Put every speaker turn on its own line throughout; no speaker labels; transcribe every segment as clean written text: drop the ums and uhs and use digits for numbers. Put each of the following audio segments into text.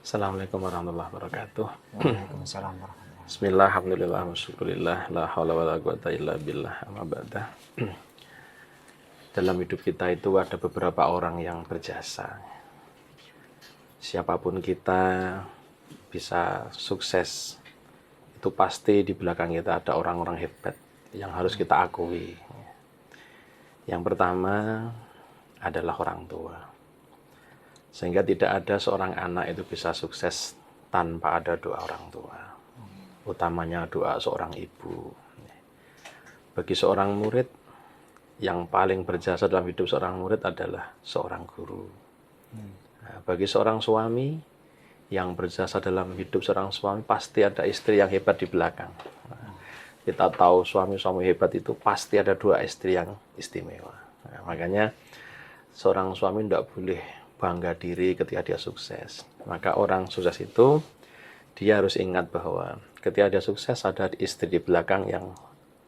Assalamualaikum warahmatullahi wabarakatuh.
Waalaikumsalam warahmatullahi wabarakatuh.
Bismillah, alhamdulillah, wasyukurillah, la haula wa la quwata illa billah, amma ba'da. Dalam hidup kita itu ada beberapa orang yang berjasa. Siapapun kita bisa sukses, itu pasti di belakang kita ada orang-orang hebat yang harus kita akui. Yang pertama adalah orang tua. Sehingga tidak ada seorang anak itu bisa sukses tanpa ada doa orang tua. Utamanya doa seorang ibu. Bagi seorang murid, yang paling berjasa dalam hidup seorang murid adalah seorang guru. Nah, bagi seorang suami, yang berjasa dalam hidup seorang suami pasti ada istri yang hebat di belakang. Nah, kita tahu suami-suami hebat itu pasti ada dua istri yang istimewa. Nah, makanya seorang suami tidak boleh bangga diri ketika dia sukses. Maka orang sukses itu dia harus ingat bahwa ketika dia sukses ada istri di belakang yang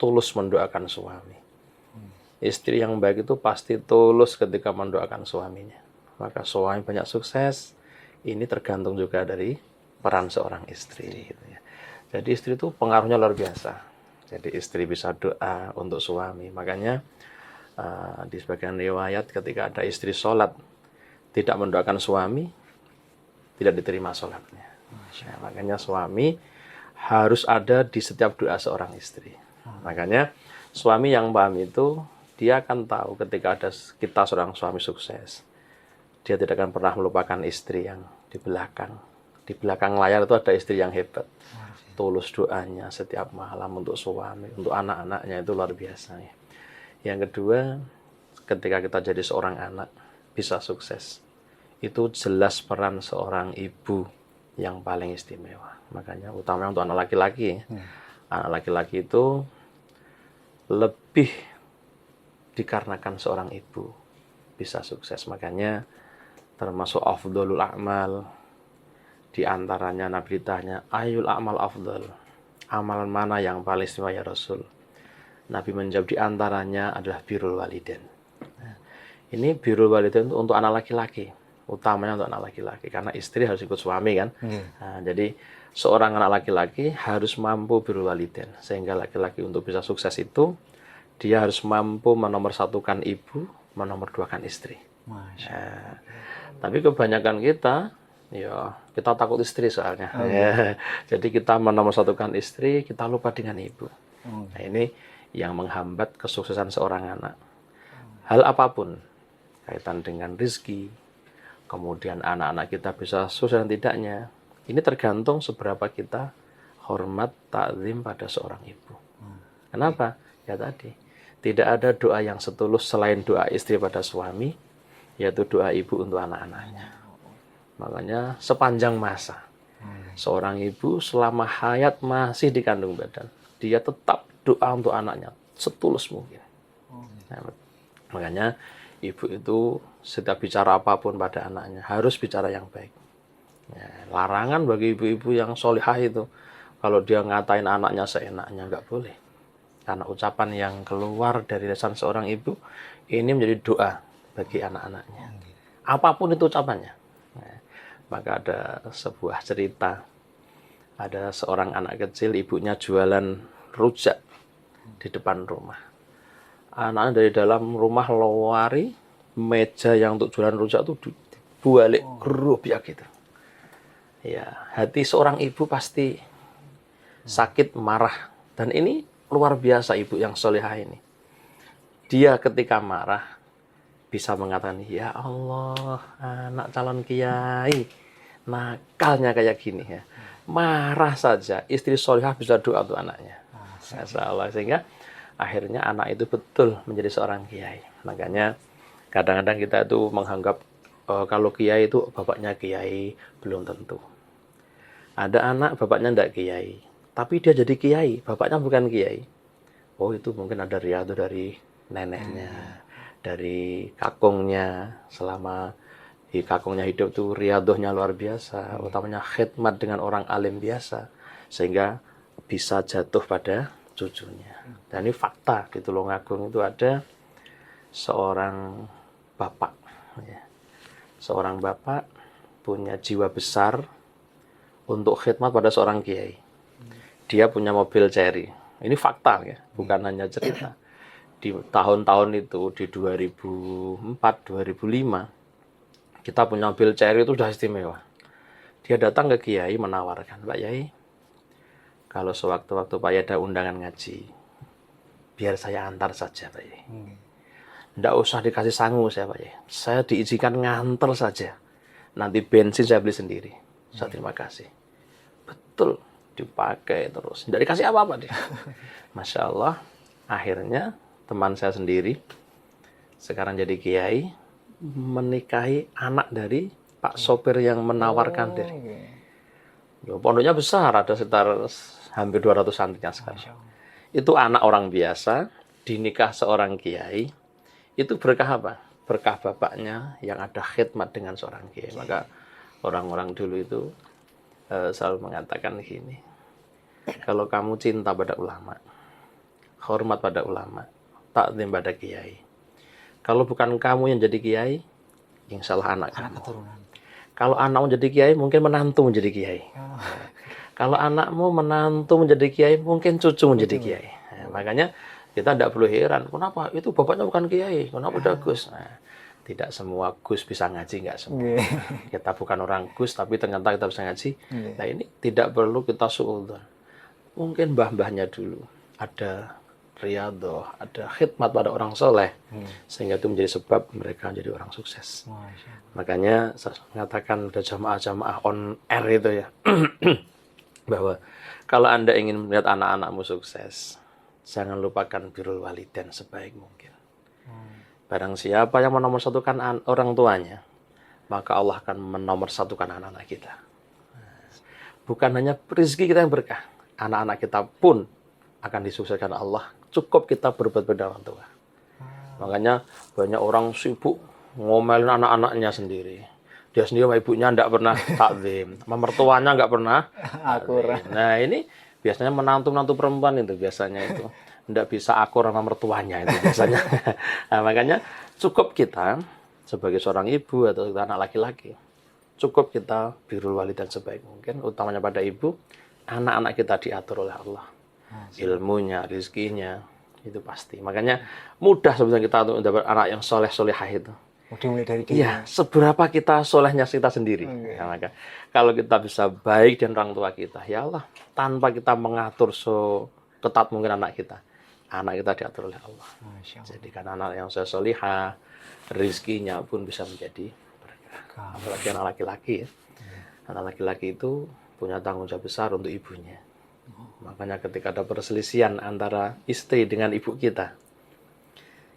tulus mendoakan suami. Istri yang baik itu pasti tulus ketika mendoakan suaminya. Maka suami banyak sukses, ini tergantung juga dari peran seorang istri. Gitu ya. Jadi istri itu pengaruhnya luar biasa. Jadi istri bisa doa untuk suami. Makanya di sebagian riwayat ketika ada istri sholat tidak mendoakan suami, tidak diterima sholatnya. Nah, makanya suami harus ada di setiap doa seorang istri. Makanya suami yang paham itu, dia akan tahu ketika ada kita seorang suami sukses, dia tidak akan pernah melupakan istri yang di belakang. Di belakang layar itu ada istri yang hebat. Tulus doanya setiap malam untuk suami, untuk anak-anaknya itu luar biasa. Yang kedua, ketika kita jadi seorang anak, bisa sukses. Itu jelas peran seorang ibu yang paling istimewa. Makanya utamanya untuk anak laki-laki. Anak laki-laki itu lebih dikarenakan seorang ibu bisa sukses. Makanya termasuk afdhalul a'mal, di antaranya Nabi ditanya, ayul a'mal afdhal, amalan mana yang paling istimewa ya Rasul? Nabi menjawab di antaranya adalah birrul walidain. Ini birrul walidain untuk anak laki-laki, utamanya untuk anak laki-laki, karena istri harus ikut suami kan. Nah, jadi seorang anak laki-laki harus mampu birrul walidain, sehingga laki-laki untuk bisa sukses itu dia harus mampu menomorsatukan ibu, menomorduakan istri. Nah, tapi kebanyakan kita, ya kita takut istri soalnya. Ya, jadi kita menomorsatukan istri, kita lupa dengan ibu. Nah, ini yang menghambat kesuksesan seorang anak. Hal apapun, kaitan dengan rezeki, kemudian anak-anak kita bisa sukses dan tidaknya, ini tergantung seberapa kita hormat, takzim pada seorang ibu. Kenapa? Ya tadi, tidak ada doa yang setulus selain doa istri pada suami, yaitu doa ibu untuk anak-anaknya. Makanya sepanjang masa, seorang ibu selama hayat masih di kandung badan, dia tetap doa untuk anaknya setulus mungkin. Nah, makanya ibu itu setiap bicara apapun pada anaknya harus bicara yang baik. Ya, larangan bagi ibu-ibu yang solihah itu kalau dia ngatain anaknya seenaknya, nggak boleh. Karena ucapan yang keluar dari lisan seorang ibu ini menjadi doa bagi anak-anaknya. Apapun itu ucapannya. Nah, maka ada sebuah cerita, ada seorang anak kecil, ibunya jualan rujak di depan rumah. Anaknya dari dalam rumah lowari meja yang untuk jualan rujak itu balik gerobiak gitu. Ya, hati seorang ibu pasti sakit, marah. Dan ini luar biasa ibu yang solehah ini. Dia ketika marah bisa mengatakan, ya Allah, anak calon kiai nakalnya kayak gini ya. Marah saja, istri solehah bisa doa untuk anaknya. Masya Allah. Sehingga akhirnya anak itu betul menjadi seorang kiai. Makanya kadang-kadang kita itu menganggap kalau kiai itu bapaknya kiai, belum tentu. Ada anak bapaknya tidak kiai, tapi dia jadi kiai, bapaknya bukan kiai. Oh, itu mungkin ada riado dari neneknya, dari kakungnya. Selama kakungnya hidup tuh riadohnya luar biasa, utamanya khidmat dengan orang alim biasa, sehingga bisa jatuh pada cucunya. Dan ini fakta di Tulungagung itu ada seorang bapak, ya. Seorang bapak punya jiwa besar, untuk khidmat pada seorang kiai. Dia punya mobil Cherry. Ini fakta ya, bukan hanya cerita. Di tahun-tahun itu, di 2004, 2005, kita punya mobil Cherry itu sudah istimewa. Dia datang ke kiai menawarkan, Pak Yai, kalau sewaktu-waktu Pak Yai ada undangan ngaji, biar saya antar saja Pak Yai. Nggak usah dikasih sangu saya Pak Yai. Saya diizinkan nganter saja. Nanti bensin saya beli sendiri. Saya terima kasih. Betul, dipakai terus. Nggak dikasih apa-apa dia. Masya Allah, akhirnya teman saya sendiri, sekarang jadi kiai, menikahi anak dari Pak sopir yang menawarkan diri. Pondoknya besar, ada sekitar hampir 200 santrinya sekarang. Itu anak orang biasa, dinikah seorang kiai, itu berkah apa? Berkah bapaknya yang ada khidmat dengan seorang kiai. Maka orang-orang dulu itu selalu mengatakan gini, kalau kamu cinta pada ulama, hormat pada ulama, takzim pada kiai, kalau bukan kamu yang jadi kiai, insya Allah anak kamu. Kalau anakmu jadi kiai, mungkin menantu menjadi kiai. Kalau anakmu menantu menjadi kiai, mungkin cucu menjadi kiai. Nah, makanya kita tidak perlu heran, kenapa itu bapaknya bukan kiai, kenapa udah Gus? Nah, tidak semua Gus bisa ngaji, nggak semua. Kita bukan orang Gus, tapi ternyata kita bisa ngaji. Nah ini tidak perlu kita suudzon. Mungkin mbah-mbahnya dulu ada riyadhah, ada khidmat pada orang soleh, sehingga itu menjadi sebab mereka menjadi orang sukses. Makanya saya mengatakan ada jamaah-jamaah on air itu ya, bahwa kalau Anda ingin melihat anak-anakmu sukses, jangan lupakan birrul walidain sebaik mungkin. Barang siapa yang menomorsatukan orang tuanya, maka Allah akan menomorsatukan anak-anak kita. Bukan hanya rezeki kita yang berkah, anak-anak kita pun akan disukseskan Allah. Cukup kita berbuat pada orang tua. Makanya banyak orang sibuk ngomelin anak-anaknya sendiri. Dia sendiri sama ibunya tidak pernah takzim, sama mertuanya nggak pernah akur. Nah ini biasanya menantu-menantu perempuan itu biasanya itu tidak bisa akur sama mertuanya itu biasanya. Nah, makanya cukup kita sebagai seorang ibu atau anak laki-laki, cukup kita birrul walidain sebaik mungkin, utamanya pada ibu, anak-anak kita diatur oleh Allah. Ilmunya, rezekinya, itu pasti. Makanya mudah sebenarnya kita untuk mendapat anak yang soleh-solehah itu.
Dimulai dari kita.
Iya, seberapa kita solehnya kita sendiri. Ya, maka kalau kita bisa baik dan orang tua kita, ya Allah, tanpa kita mengatur ketat mungkin anak kita diatur oleh Allah. Jadikan anak yang solehah, rezekinya pun bisa menjadi berkah. Apalagi anak laki-laki ya. Anak laki-laki itu punya tanggung jawab besar untuk ibunya. Makanya ketika ada perselisihan antara istri dengan ibu kita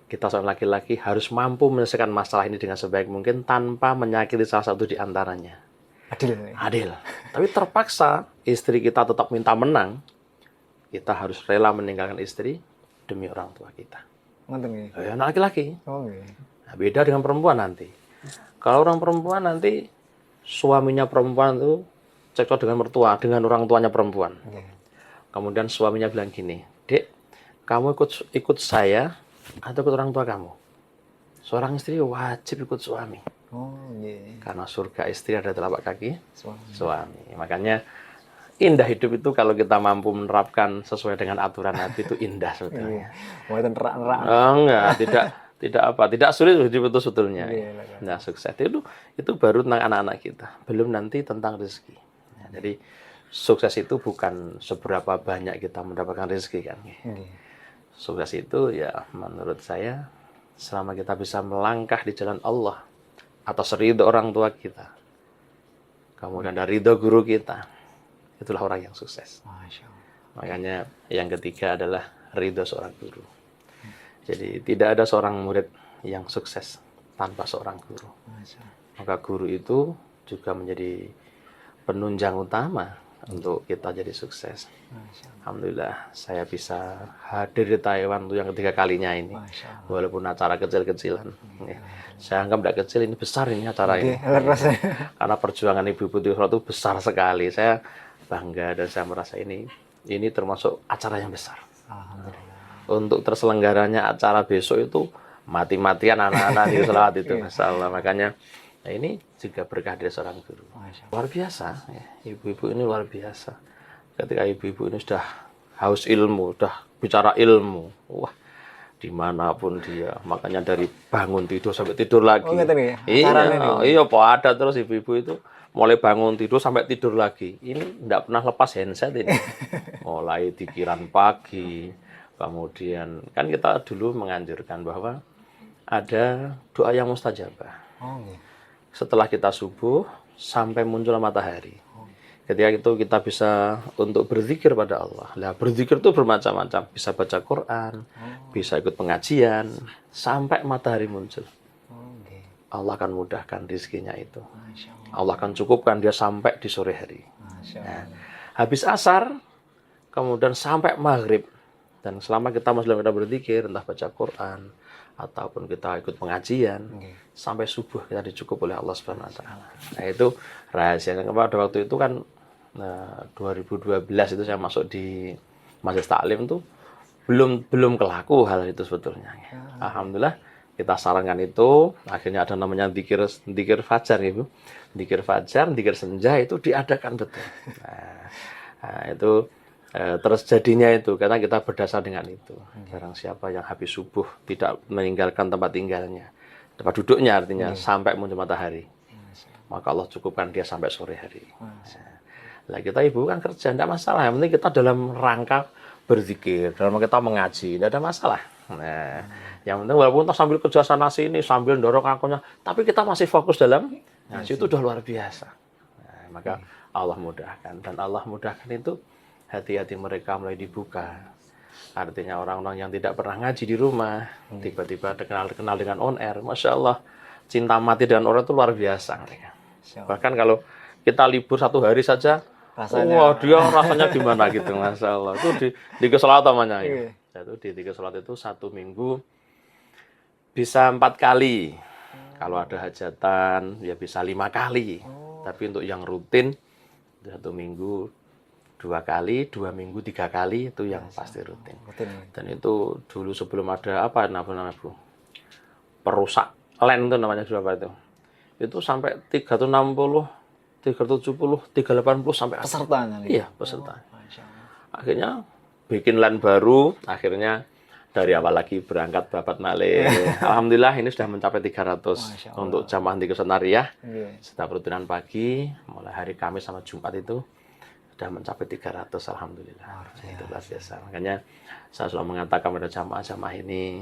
seorang laki-laki harus mampu menyelesaikan masalah ini dengan sebaik mungkin tanpa menyakiti salah satu di antaranya. Adil. Tapi terpaksa istri kita tetap minta menang, kita harus rela meninggalkan istri demi orang tua kita. Anak laki-laki. Nah, beda dengan perempuan nanti. Kalau orang perempuan nanti suaminya perempuan itu cekcok dengan orang tuanya perempuan. Kemudian suaminya bilang gini, Dek, kamu ikut saya atau ikut orang tua kamu? Seorang istri wajib ikut suami. Karena surga istri ada telapak kaki suami. Makanya indah hidup itu kalau kita mampu menerapkan sesuai dengan aturan Nabi itu indah sebetulnya. Tidak sulit hidup itu sebetulnya. Nah, sukses itu baru tentang anak-anak kita, belum nanti tentang rezeki. Nah, jadi sukses itu bukan seberapa banyak kita mendapatkan rezeki kan. Sukses itu ya menurut saya selama kita bisa melangkah di jalan Allah atas ridho orang tua kita, kemudian dari ridho guru kita, itulah orang yang sukses. Makanya yang ketiga adalah ridho seorang guru. Jadi tidak ada seorang murid yang sukses tanpa seorang guru. Maka guru itu juga menjadi penunjang utama untuk kita jadi sukses. Alhamdulillah saya bisa hadir di Taiwan untuk yang ketiga kalinya ini. Walaupun acara kecil-kecilan. Saya anggap tidak kecil, ini besar ini acara ini. Karena perjuangan Ibu Putri itu besar sekali. Saya bangga dan saya merasa ini termasuk acara yang besar. Untuk terselenggaranya acara besok itu mati-matian anak-anak di selawat itu. Masya Allah. Makanya Nah, ini juga berkah dari seorang guru.
Masya Allah.
Luar biasa, ya. Ibu-ibu ini luar biasa. Ketika ibu-ibu ini sudah haus ilmu, sudah bicara ilmu, wah, dimanapun dia, makanya dari bangun tidur sampai tidur lagi.
Oh, gitu ya?
Iya,
Acaranya nih, Bu.
iya, Pak, ada terus ibu-ibu itu mulai bangun tidur sampai tidur lagi. Ini tidak pernah lepas handset ini. Mulai pikiran pagi, kemudian kan kita dulu menganjurkan bahwa ada doa yang mustajabah.
Oh, gitu.
Setelah kita subuh sampai muncul matahari. Ketika itu kita bisa untuk berzikir pada Allah. Nah, berzikir itu bermacam-macam. Bisa baca Quran, bisa ikut pengajian, sampai matahari muncul.
Oh, gitu.
Allah akan mudahkan rezekinya itu.
Masya Allah.
Allah akan cukupkan dia sampai di sore hari.
Masya
Nah,
Allah.
habis asar, kemudian sampai maghrib. Dan selama kita berzikir, entah baca Quran, ataupun kita ikut pengajian, sampai subuh kita dicukup oleh Allah Subhanahu Wa Taala. Nah, itu rahasianya. Pada waktu itu kan 2012 itu saya masuk di Majelis Taklim tuh belum kelaku hal itu sebetulnya. Alhamdulillah kita sarankan itu, akhirnya ada namanya dzikir fajar, Ibu. Dzikir fajar, dzikir senja itu diadakan betul. Nah, itu terus jadinya itu karena kita berdasar dengan itu. Barang siapa yang habis subuh tidak meninggalkan tempat tinggalnya, tempat duduknya artinya sampai muncul matahari, maka Allah cukupkan dia sampai sore hari. Nah, kita ibu kan kerja, tidak masalah. Yang penting kita dalam rangka berzikir, dalam kita mengaji, tidak ada masalah. Nah, yang penting walaupun kita sambil kerja sana sini, sambil dorong akunnya, tapi kita masih fokus dalam ngaji, itu udah luar biasa. Nah, maka Allah mudahkan, dan Allah mudahkan itu hati-hati mereka mulai dibuka. Artinya orang-orang yang tidak pernah ngaji di rumah, tiba-tiba kenal dengan on air, Masya Allah, cinta mati dengan orang itu luar biasa mereka. Bahkan kalau kita libur 1 hari saja, wah dia rasanya gimana gitu, Masya Allah. Itu di kesolat namanya. Ya. Itu di kesolat itu 1 minggu bisa 4 kali. Kalau ada hajatan, ya bisa 5 kali. Tapi untuk yang rutin, 1 minggu 2 kali, 2 minggu 3 kali, itu yang pasti rutin. Dan itu dulu sebelum ada apa namanya Bu? Perusak land itu namanya dulu apa itu? Itu sampai 360, 370, 380 sampai
pesertanya.
Iya, peserta. Akhirnya bikin land baru, akhirnya dari awal lagi berangkat babat malih. Alhamdulillah ini sudah mencapai 300 untuk jamaah di Kesenariah. Setiap rutinan pagi, mulai hari Kamis sama Jumat itu sudah mencapai 300, alhamdulillah. Itu luar biasa. Makanya saya selalu mengatakan pada jamaah-jamaah ini,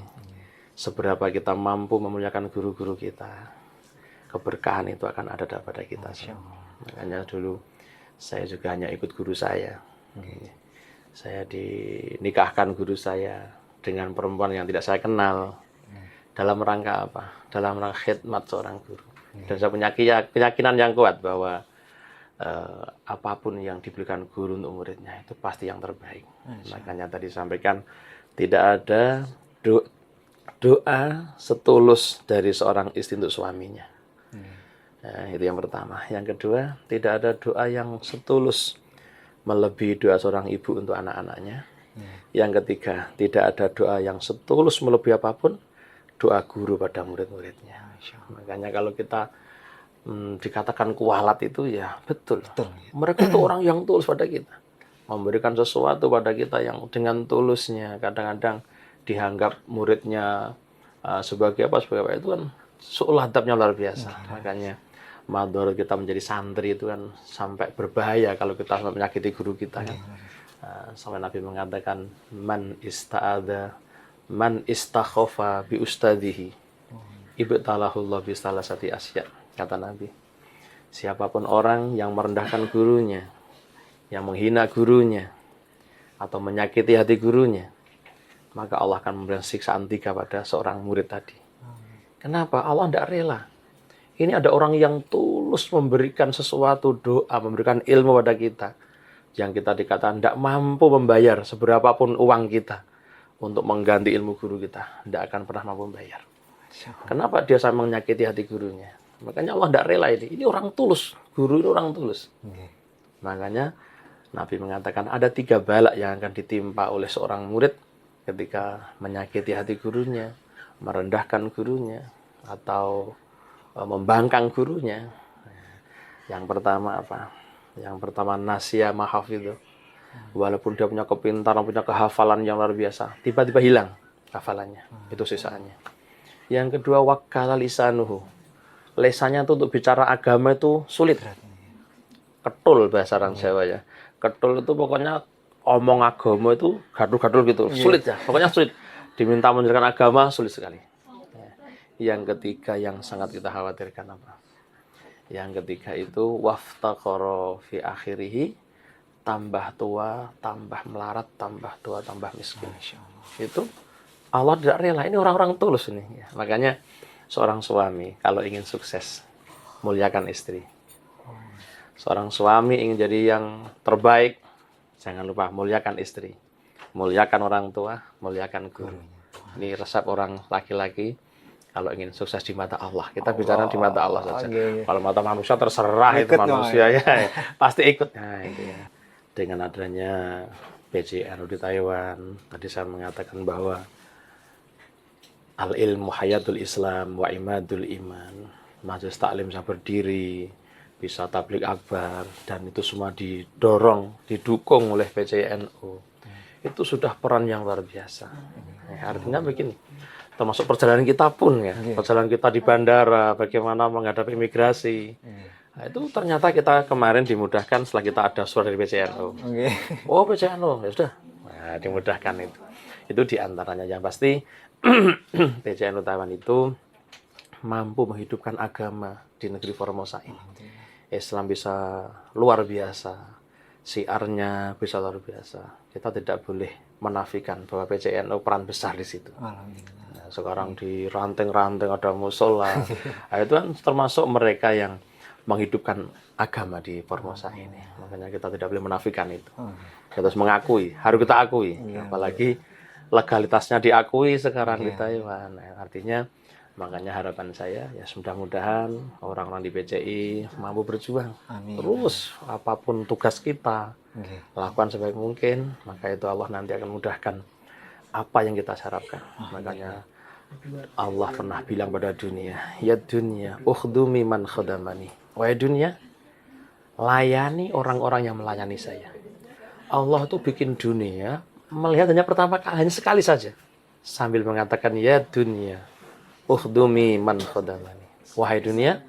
seberapa kita mampu memuliakan guru-guru kita, keberkahan itu akan ada pada kita semua. Makanya dulu saya juga hanya ikut guru saya. Saya dinikahkan guru saya dengan perempuan yang tidak saya kenal. Dalam rangka apa? Dalam rangka khidmat seorang guru. Dan saya punya keyakinan yang kuat bahwa apapun yang diberikan guru untuk muridnya itu pasti yang terbaik. Makanya tadi sampaikan tidak ada doa setulus dari seorang istri untuk suaminya. Nah, itu yang pertama. Yang kedua, tidak ada doa yang setulus melebihi doa seorang ibu untuk anak-anaknya. Yang ketiga, tidak ada doa yang setulus melebihi apapun doa guru pada murid-muridnya. Makanya kalau kita dikatakan kualat itu ya betul. Mereka itu orang yang tulus pada kita, memberikan sesuatu pada kita yang dengan tulusnya. Kadang-kadang dianggap muridnya sebagai apa itu kan seolah adabnya luar biasa. Makanya madhor kita menjadi santri itu kan sampai berbahaya kalau kita sampai menyakiti guru kita kan. Sampai Nabi mengatakan man istakhofa bi ustadihi ibtalahullah bi salasati asya. Kata Nabi, siapapun orang yang merendahkan gurunya, yang menghina gurunya, atau menyakiti hati gurunya, maka Allah akan memberikan siksaan 3 pada seorang murid tadi. Kenapa? Allah tidak rela. Ini ada orang yang tulus memberikan sesuatu, doa, memberikan ilmu pada kita, yang kita dikatakan tidak mampu membayar seberapapun uang kita untuk mengganti ilmu guru kita, tidak akan pernah mampu membayar. Kenapa dia sampai menyakiti hati gurunya? Makanya Allah tidak rela ini. Ini orang tulus. Guru itu orang tulus. Makanya Nabi mengatakan ada 3 bala yang akan ditimpa oleh seorang murid ketika menyakiti hati gurunya, merendahkan gurunya, atau membangkang gurunya. Yang pertama apa? Yang pertama nasya mahafidhu. Walaupun dia punya kepintaran, punya kehafalan yang luar biasa, tiba-tiba hilang hafalannya. Itu sisaannya. Yang kedua wakkala lisanuhu. Lesannya itu untuk bicara agama itu sulit. Ketul bahasa orang Jawa ya. Ketul itu pokoknya omong agama itu gaduh-gaduh gitu. Sulit ya. Pokoknya sulit. Diminta menjelaskan agama sulit sekali. Yang ketiga yang sangat kita khawatirkan apa? Yang ketiga itu waftaqara fi akhirih, tambah tua, tambah melarat, tambah tua, tambah miskin. Itu Allah tidak rela. Ini orang-orang tulus ini. Ya. Makanya seorang suami kalau ingin sukses, muliakan istri. Seorang suami ingin jadi yang terbaik, jangan lupa muliakan istri. Muliakan orang tua, muliakan guru. Ini resep orang laki-laki kalau ingin sukses di mata Allah. Kita bicara di mata Allah saja. Kalau mata manusia terserah ikut itu manusia ya. Pasti ikut. Nah, itu ya. Dengan adanya PJNU di Taiwan, tadi saya mengatakan bahwa al-ilmu hayatul Islam wa imadul iman. Majelis taklim bisa berdiri, bisa tablik akbar, dan itu semua didorong, didukung oleh PJNU. Itu sudah peran yang luar biasa. Artinya begini, termasuk perjalanan kita pun ya, perjalanan kita di bandara, bagaimana menghadapi imigrasi. Nah, itu ternyata kita kemarin dimudahkan setelah kita ada surat dari PJNU. Oh PJNU, ya sudah, nah, dimudahkan itu. Itu diantaranya yang pasti PJNU Taiwan itu mampu menghidupkan agama di negeri Formosa ini. Islam bisa luar biasa, siarnya bisa luar biasa. Kita tidak boleh menafikan bahwa PJNU peran besar di situ. Nah, sekarang di ranting-ranting ada musola, nah, itu kan termasuk mereka yang menghidupkan agama di Formosa ini. Makanya kita tidak boleh menafikan itu. Kita harus mengakui, harus kita akui. Apalagi legalitasnya diakui sekarang di Taiwan. Nah, artinya makanya harapan saya ya mudah-mudahan orang-orang di PCI mampu berjuang. Terus apapun tugas kita lakukan sebaik mungkin, maka itu Allah nanti akan mudahkan apa yang kita harapkan. Makanya Allah pernah bilang pada dunia, ya dunia, ukhdumi man khadamani. Wahai dunia, layani orang-orang yang melayani saya. Allah itu bikin dunia melihat hanya pertama kali, hanya sekali saja. Sambil mengatakan, ya dunia, ukhdumi man khadamani. Wahai dunia,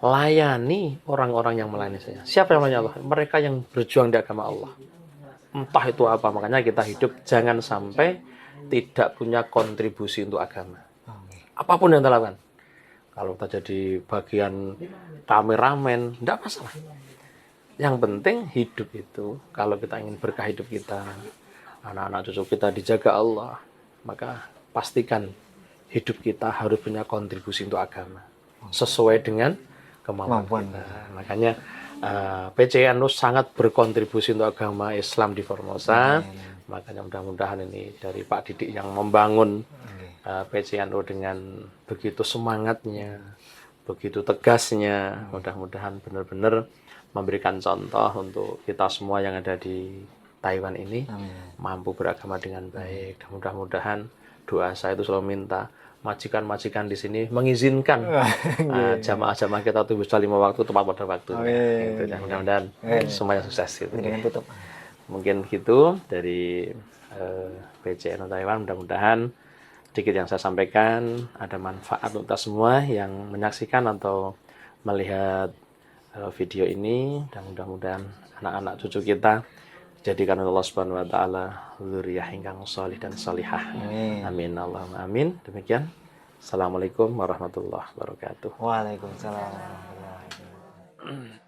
layani orang-orang yang melayani saya. Siapa yang melayani Allah? Mereka yang berjuang di agama Allah. Entah itu apa, makanya kita hidup jangan sampai tidak punya kontribusi untuk agama. Apapun yang kita lakukan. Kalau kita jadi bagian kameramen, tidak masalah. Yang penting hidup itu, kalau kita ingin berkah hidup kita, anak-anak cucu kita dijaga Allah, maka pastikan hidup kita harus punya kontribusi untuk agama. Sesuai dengan kemampuan kita. Makanya PCNU sangat berkontribusi untuk agama Islam di Formosa. Makanya mudah-mudahan ini dari Pak Didik yang membangun PCNU dengan begitu semangatnya, begitu tegasnya, mudah-mudahan benar-benar memberikan contoh untuk kita semua yang ada di Taiwan ini mampu beragama dengan baik. Dan mudah-mudahan doa saya itu selalu minta majikan-majikan di sini mengizinkan jamaah-jamaah kita tuh bisa 5 waktu tepat pada waktunya. Gitu, ya. Mudah-mudahan semuanya sukses. Gitu. Mungkin gitu dari PCNU Taiwan. Mudah-mudahan sedikit yang saya sampaikan ada manfaat untuk kita semua yang menyaksikan atau melihat video ini, dan mudah-mudahan anak-anak cucu kita jadikan Allah Subhanahu wa taala dzurriyyah ingkang shalih dan shalihah. Amin Allahumma amin. Demikian. Assalamualaikum warahmatullahi wabarakatuh.
Waalaikumsalam warahmatullahi wabarakatuh.